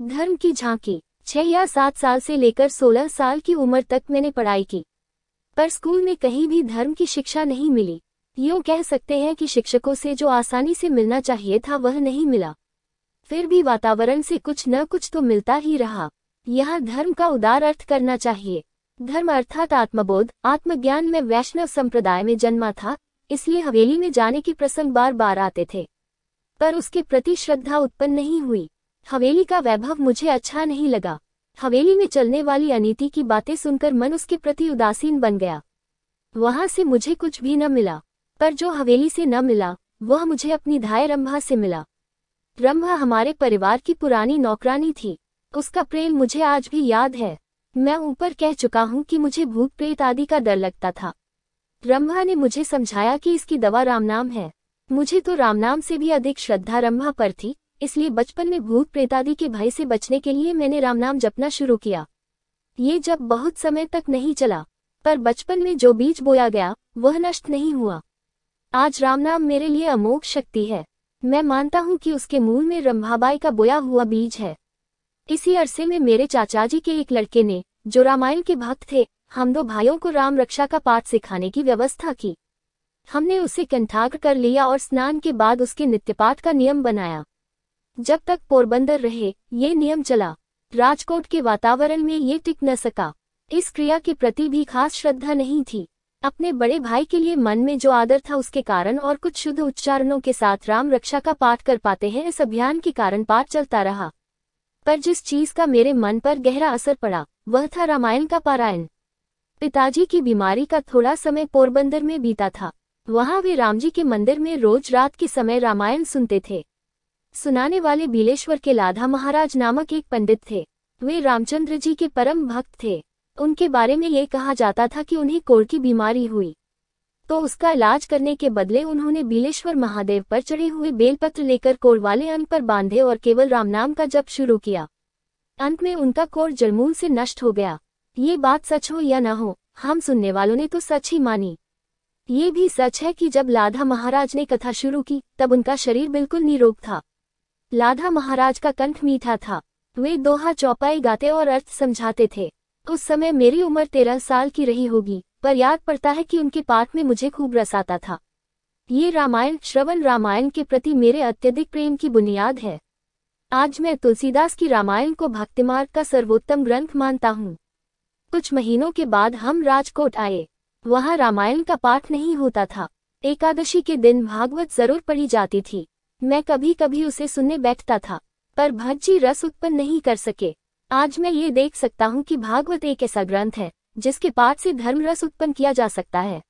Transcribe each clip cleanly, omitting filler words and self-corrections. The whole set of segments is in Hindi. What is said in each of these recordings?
धर्म की झांकी। 6 या 7 साल से लेकर 16 साल की उम्र तक मैंने पढ़ाई की, पर स्कूल में कहीं भी धर्म की शिक्षा नहीं मिली। यूँ कह सकते हैं कि शिक्षकों से जो आसानी से मिलना चाहिए था वह नहीं मिला। फिर भी वातावरण से कुछ न कुछ तो मिलता ही रहा। यहाँ धर्म का उदार अर्थ करना चाहिए। धर्म अर्थात आत्मबोध, आत्मज्ञान। में वैष्णव संप्रदाय में जन्मा था, इसलिए हवेली में जाने के प्रसंग बार बार आते थे, पर उसके प्रति श्रद्धा उत्पन्न नहीं हुई। हवेली का वैभव मुझे अच्छा नहीं लगा। हवेली में चलने वाली अनीति की बातें सुनकर मन उसके प्रति उदासीन बन गया। वहां से मुझे कुछ भी न मिला, पर जो हवेली से न मिला वह मुझे अपनी धाय रंभा से मिला। रंभा हमारे परिवार की पुरानी नौकरानी थी। उसका प्रेम मुझे आज भी याद है। मैं ऊपर कह चुका हूँ कि मुझे भूत प्रेत आदि का डर लगता था। रंभा ने मुझे समझाया कि इसकी दवा रामनाम है। मुझे तो रामनाम से भी अधिक श्रद्धा रंभा पर थी, इसलिए बचपन में भूत प्रेत आदि के भय से बचने के लिए मैंने रामनाम जपना शुरू किया। ये जब बहुत समय तक नहीं चला, पर बचपन में जो बीज बोया गया वह नष्ट नहीं हुआ। आज रामनाम मेरे लिए अमोघ शक्ति है। मैं मानता हूँ कि उसके मूल में रंभाबाई का बोया हुआ बीज है। इसी अरसे में मेरे चाचाजी के एक लड़के ने, जो रामायण के भक्त थे, हम 2 भाइयों को राम रक्षा का पाठ सिखाने की व्यवस्था की। हमने उसे कंठाग्र कर लिया और स्नान के बाद उसके नित्यपाठ का नियम बनाया। जब तक पोरबंदर रहे ये नियम चला। राजकोट के वातावरण में ये टिक न सका। इस क्रिया के प्रति भी खास श्रद्धा नहीं थी। अपने बड़े भाई के लिए मन में जो आदर था उसके कारण और कुछ शुद्ध उच्चारणों के साथ राम रक्षा का पाठ कर पाते हैं, इस अभियान के कारण पाठ चलता रहा। पर जिस चीज का मेरे मन पर गहरा असर पड़ा वह था रामायण का पारायण। पिताजी की बीमारी का थोड़ा समय पोरबंदर में बीता था। वहां वे रामजी के मंदिर में रोज रात के समय रामायण सुनते थे। सुनाने वाले बिलेश्वर के लाधा महाराज नामक एक पंडित थे। वे रामचंद्र जी के परम भक्त थे। उनके बारे में ये कहा जाता था कि उन्हें कोढ़ की बीमारी हुई तो उसका इलाज करने के बदले उन्होंने बिलेश्वर महादेव पर चढ़े हुए बेलपत्र लेकर कोढ़ वाले अंग पर बांधे और केवल रामनाम का जप शुरू किया। अंत में उनका कोढ़ जड़मूल से नष्ट हो गया। ये बात सच हो या न हो, हम सुनने वालों ने तो सच ही मानी। ये भी सच है कि जब लाधा महाराज ने कथा शुरू की तब उनका शरीर बिल्कुल निरोग था। लाधा महाराज का कंठ मीठा था। वे दोहा चौपाई गाते और अर्थ समझाते थे। उस समय मेरी उम्र 13 साल की रही होगी, पर याद पड़ता है कि उनके पाठ में मुझे खूब रस आता था। ये रामायण श्रवण रामायण के प्रति मेरे अत्यधिक प्रेम की बुनियाद है। आज मैं तुलसीदास की रामायण को भक्तिमार्ग का सर्वोत्तम ग्रंथ मानता हूँ। कुछ महीनों के बाद हम राजकोट आए। वहाँ रामायण का पाठ नहीं होता था। एकादशी के दिन भागवत जरूर पढ़ी जाती थी। मैं कभी कभी उसे सुनने बैठता था, पर भज्जी रस उत्पन्न नहीं कर सके। आज मैं ये देख सकता हूँ कि भागवत एक ऐसा ग्रंथ है जिसके पाठ से धर्म रस उत्पन्न किया जा सकता है।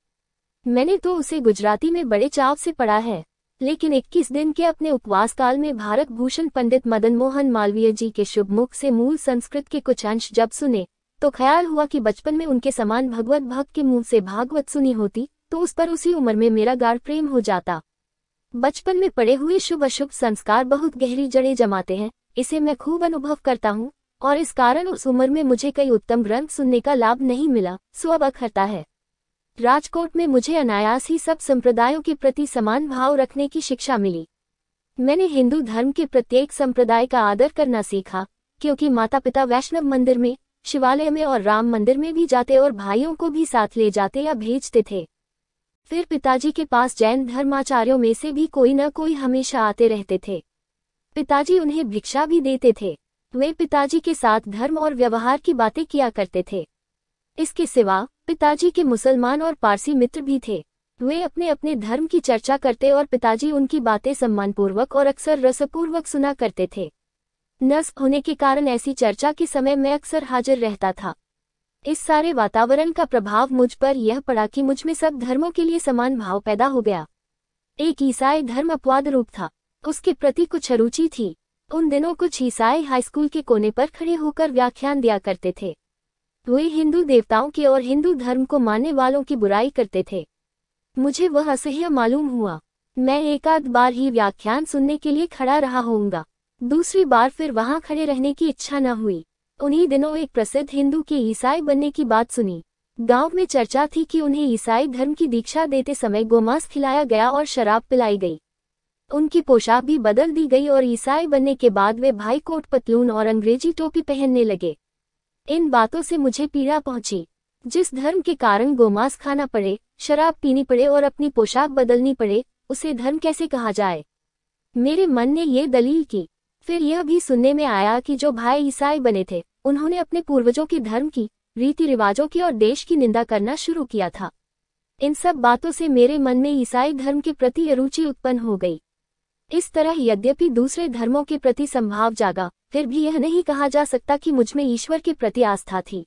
मैंने तो उसे गुजराती में बड़े चाव से पढ़ा है, लेकिन 21 दिन के अपने उपवास काल में भारत भूषण पंडित मदन मोहन मालवीय जी के शुभ मुख से मूल संस्कृत के कुछ अंश जब सुने तो ख्याल हुआ कि बचपन में उनके समान भगवत भक्त के मुंह से भागवत सुनी होती तो उस पर उसी उम्र में मेरा गाढ़ प्रेम हो जाता। बचपन में पड़े हुए शुभ अशुभ संस्कार बहुत गहरी जड़ें जमाते हैं, इसे मैं खूब अनुभव करता हूँ, और इस कारण उस उम्र में मुझे कई उत्तम ग्रंथ सुनने का लाभ नहीं मिला, सो अब अखरता है। राजकोट में मुझे अनायास ही सब संप्रदायों के प्रति समान भाव रखने की शिक्षा मिली। मैंने हिंदू धर्म के प्रत्येक संप्रदाय का आदर करना सीखा, क्योंकि माता पिता वैष्णव मंदिर में, शिवालय में और राम मंदिर में भी जाते और भाइयों को भी साथ ले जाते या भेजते थे। फिर पिताजी के पास जैन धर्माचार्यों में से भी कोई न कोई हमेशा आते रहते थे। पिताजी उन्हें भिक्षा भी देते थे। वे पिताजी के साथ धर्म और व्यवहार की बातें किया करते थे। इसके सिवा पिताजी के मुसलमान और पारसी मित्र भी थे। वे अपने अपने धर्म की चर्चा करते और पिताजी उनकी बातें सम्मानपूर्वक और अक्सर रसपूर्वक सुना करते थे। नस्ब होने के कारण ऐसी चर्चा के समय मैं अक्सर हाजिर रहता था। इस सारे वातावरण का प्रभाव मुझ पर यह पड़ा कि मुझ में सब धर्मों के लिए समान भाव पैदा हो गया। एक ईसाई धर्म अपवाद रूप था, उसके प्रति कुछ अरुचि थी। उन दिनों कुछ ईसाई हाईस्कूल के कोने पर खड़े होकर व्याख्यान दिया करते थे। वे हिंदू देवताओं की और हिंदू धर्म को मानने वालों की बुराई करते थे। मुझे वह असह्य मालूम हुआ। मैं एक आध बार ही व्याख्यान सुनने के लिए खड़ा रहा होऊंगा, दूसरी बार फिर वहां खड़े रहने की इच्छा न हुई। उन्हीं दिनों एक प्रसिद्ध हिंदू के ईसाई बनने की बात सुनी। गांव में चर्चा थी कि उन्हें ईसाई धर्म की दीक्षा देते समय गोमांस खिलाया गया और शराब पिलाई गई। उनकी पोशाक भी बदल दी गई और ईसाई बनने के बाद वे भाई कोट पतलून और अंग्रेजी टोपी पहनने लगे। इन बातों से मुझे पीड़ा पहुंची। जिस धर्म के कारण गोमांस खाना पड़े, शराब पीनी पड़े और अपनी पोशाक बदलनी पड़े, उसे धर्म कैसे कहा जाए? मेरे मन ने ये दलील की। फिर यह भी सुनने में आया कि जो भाई ईसाई बने थे, उन्होंने अपने पूर्वजों के धर्म की, रीति रिवाजों की और देश की निंदा करना शुरू किया था। इन सब बातों से मेरे मन में ईसाई धर्म के प्रति अरुचि उत्पन्न हो गई। इस तरह यद्यपि दूसरे धर्मों के प्रति संभाव जागा, फिर भी यह नहीं कहा जा सकता कि मुझमें ईश्वर के प्रति आस्था थी।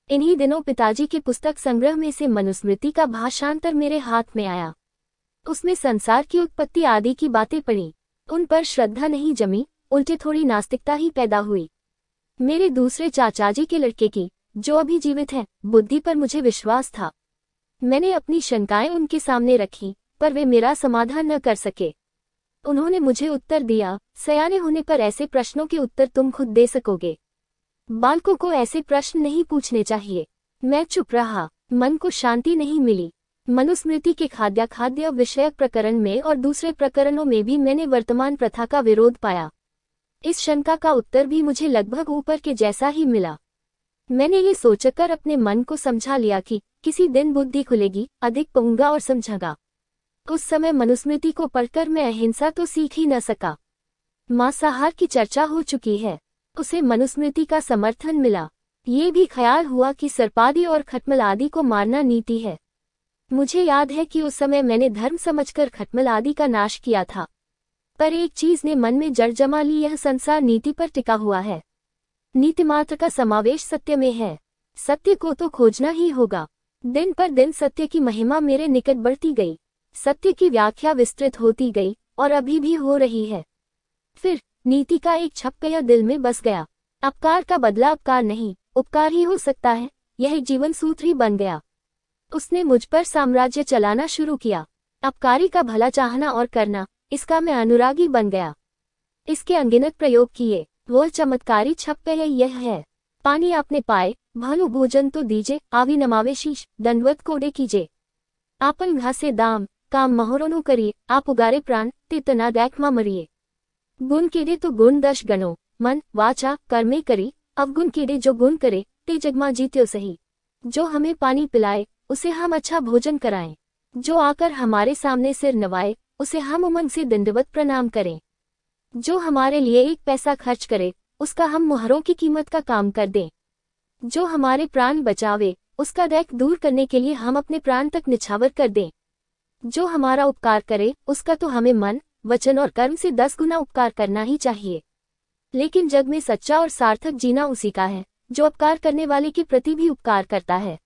इन्हीं दिनों पिताजी के पुस्तक संग्रह में से मनुस्मृति का भाषांतर मेरे हाथ में आया। उसमें संसार की उत्पत्ति आदि की बातें पढ़ी। उन पर श्रद्धा नहीं जमी, उल्टे थोड़ी नास्तिकता ही पैदा हुई। मेरे दूसरे चाचाजी के लड़के की, जो अभी जीवित है, बुद्धि पर मुझे विश्वास था। मैंने अपनी शंकाएं उनके सामने रखी, पर वे मेरा समाधान न कर सके। उन्होंने मुझे उत्तर दिया, सयाने होने पर ऐसे प्रश्नों के उत्तर तुम खुद दे सकोगे। बालकों को ऐसे प्रश्न नहीं पूछने चाहिए। मैं चुप रहा। मन को शांति नहीं मिली। मनुस्मृति के खाद्य विषयक प्रकरण में और दूसरे प्रकरणों में भी मैंने वर्तमान प्रथा का विरोध पाया। इस शंका का उत्तर भी मुझे लगभग ऊपर के जैसा ही मिला। मैंने ये सोचकर अपने मन को समझा लिया कि किसी दिन बुद्धि खुलेगी, अधिक पढ़ूंगा और समझागा। उस समय मनुस्मृति को पढ़कर मैं अहिंसा तो सीख ही न सका। मांसाहार की चर्चा हो चुकी है, उसे मनुस्मृति का समर्थन मिला। ये भी ख्याल हुआ कि सर्पादि और खटमल आदि को मारना नीति है। मुझे याद है कि उस समय मैंने धर्म समझकर खटमल आदि का नाश किया था। पर एक चीज ने मन में जड़ जमा ली, यह संसार नीति पर टिका हुआ है। नीति मात्र का समावेश सत्य में है। सत्य को तो खोजना ही होगा। दिन पर दिन सत्य की महिमा मेरे निकट बढ़ती गई। सत्य की व्याख्या विस्तृत होती गई और अभी भी हो रही है। फिर नीति का एक छपकया दिल में बस गया। अपकार का बदला अपकार नहीं, उपकार ही हो सकता है, यह जीवन सूत्र ही बन गया। उसने मुझ पर साम्राज्य चलाना शुरू किया। अपकारी का भला चाहना और करना, इसका मैं अनुरागी बन गया। इसके अनगिनत प्रयोग किए। वह चमत्कारी छपकया यह है, पानी आपने पाए, भलो भोजन तो दीजे, आवी नमावे शीश, दंडवत कोडे कीजे। आपन घासे दाम, काम महोरोनो करिए, आप उगारे प्राण, ते तना दैखमा मरिए। गुण केडे तो गुण दश गणो, मन, वाचा, कर्मे करी, अवगुण केडे जो गुण करे, ते जगमा जीत्यो सही। जो हमें पानी पिलाए, उसे हम अच्छा भोजन कराएं। जो आकर हमारे सामने सिर नवाए, उसे हम उमंग से दंडवत प्रणाम करें। जो हमारे लिए एक पैसा खर्च करे, उसका हम मुहरों की कीमत का काम कर दें। जो हमारे प्राण बचावे, उसका दैख दूर करने के लिए हम अपने प्राण तक निछावर कर दें। जो हमारा उपकार करे, उसका तो हमें मन, वचन और कर्म से 10 गुना उपकार करना ही चाहिए। लेकिन जग में सच्चा और सार्थक जीना उसी का है, जो उपकार करने वाले के प्रति भी उपकार करता है।